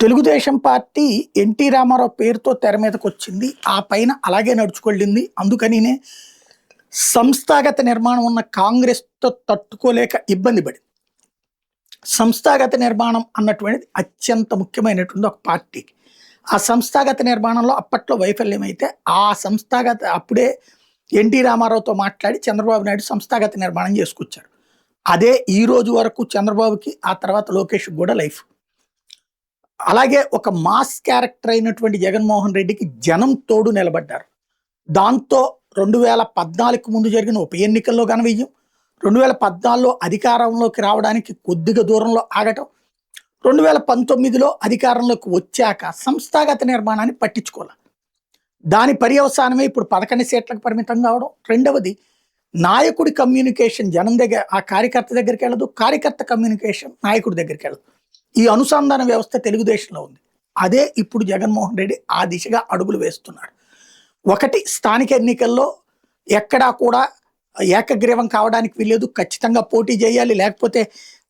Telugu Desam party NT Ramarao పేరుతో తెర మీదకొచ్చింది. ఆ పైన అలాగే నడుచుకెళ్ళింది. అందుకనినే సంస్థాగత నిర్మాణం ఉన్న కాంగ్రెస్‌తో తట్టుకోలేక ఇబ్బంది పడింది. సంస్థాగత నిర్మాణం అన్నటువంటిది అత్యంత ముఖ్యమైనటువంటి ఒక పార్టీకి. ఆ సంస్థాగత నిర్మాణంలో అప్పట్లో వైఫల్యమైతే అప్పుడే ఎన్టీ రామారావుతో మాట్లాడి చంద్రబాబు నాయుడు సంస్థాగత నిర్మాణం చేసుకొచ్చారు. అదే ఈ రోజు వరకు చంద్రబాబుకి, ఆ తర్వాత లోకేష్‌కి కూడా లైఫ్. అలాగే ఒక మాస్ క్యారెక్టర్ అయినటువంటి జగన్మోహన్ రెడ్డికి జనం తోడు నిలబడ్డారు. దాంతో 2014కు ముందు జరిగిన ఉప ఎన్నికల్లో ఘన విజయం, 2014లో అధికారంలోకి రావడానికి కొద్దిగా దూరంలో ఆగటం, 2019లో అధికారంలోకి వచ్చాక సంస్థాగత నిర్మాణాన్ని పట్టించుకోవాలి. దాని పర్యవసానమే ఇప్పుడు 11 సీట్లకు పరిమితం కావడం. రెండవది, నాయకుడి కమ్యూనికేషన్ జనం దగ్గర, ఆ కార్యకర్త దగ్గరికి వెళ్ళదు, కార్యకర్త కమ్యూనికేషన్ నాయకుడి దగ్గరికి వెళ్ళదు. ఈ అనుసంధాన వ్యవస్థ తెలుగుదేశంలో ఉంది. అదే ఇప్పుడు జగన్మోహన్ రెడ్డి ఆ దిశగా అడుగులు వేస్తున్నాడు. ఒకటి, స్థానిక ఎన్నికల్లో ఎక్కడా కూడా ఏకగ్రీవం కావడానికి వీల్లేదు, ఖచ్చితంగా పోటీ చేయాలి, లేకపోతే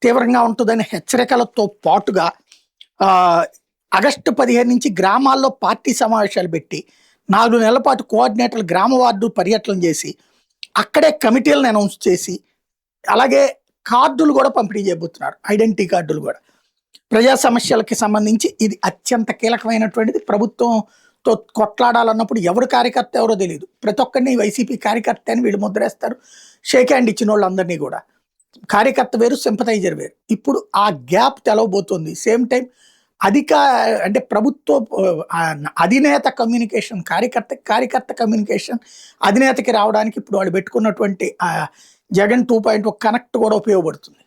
తీవ్రంగా ఉంటుందనే హెచ్చరికలతో పాటుగా ఆగస్టు 15 నుంచి గ్రామాల్లో పార్టీ సమావేశాలు పెట్టి 4 నెలల పాటు కోఆర్డినేటర్లు గ్రామ వార్డు పర్యటన చేసి అక్కడే కమిటీలను అనౌన్స్ చేసి, అలాగే కార్డులు కూడా పంపిణీ చేయబోతున్నారు, ఐడెంటిటీ కార్డులు కూడా. ప్రజా సమస్యలకి సంబంధించి ఇది అత్యంత కీలకమైనటువంటిది. ప్రభుత్వంతో కొట్లాడాలన్నప్పుడు ఎవరు కార్యకర్త ఎవరో తెలియదు. ప్రతి ఒక్కరిని వైసీపీ కార్యకర్త అని వీళ్ళు ముద్రేస్తారు. షేక్ హ్యాండ్ ఇచ్చిన వాళ్ళందరినీ కూడా. కార్యకర్త వేరు, సింపథైజర్ వేరు. ఇప్పుడు ఆ గ్యాప్ తెలవబోతుంది. సేమ్ టైం అంటే ప్రభుత్వ అధినేత కమ్యూనికేషన్ కార్యకర్త కమ్యూనికేషన్ అధినేతకి రావడానికి ఇప్పుడు వాళ్ళు పెట్టుకున్నటువంటి జగన్ 2.1 కనెక్ట్ కూడా ఉపయోగపడుతుంది.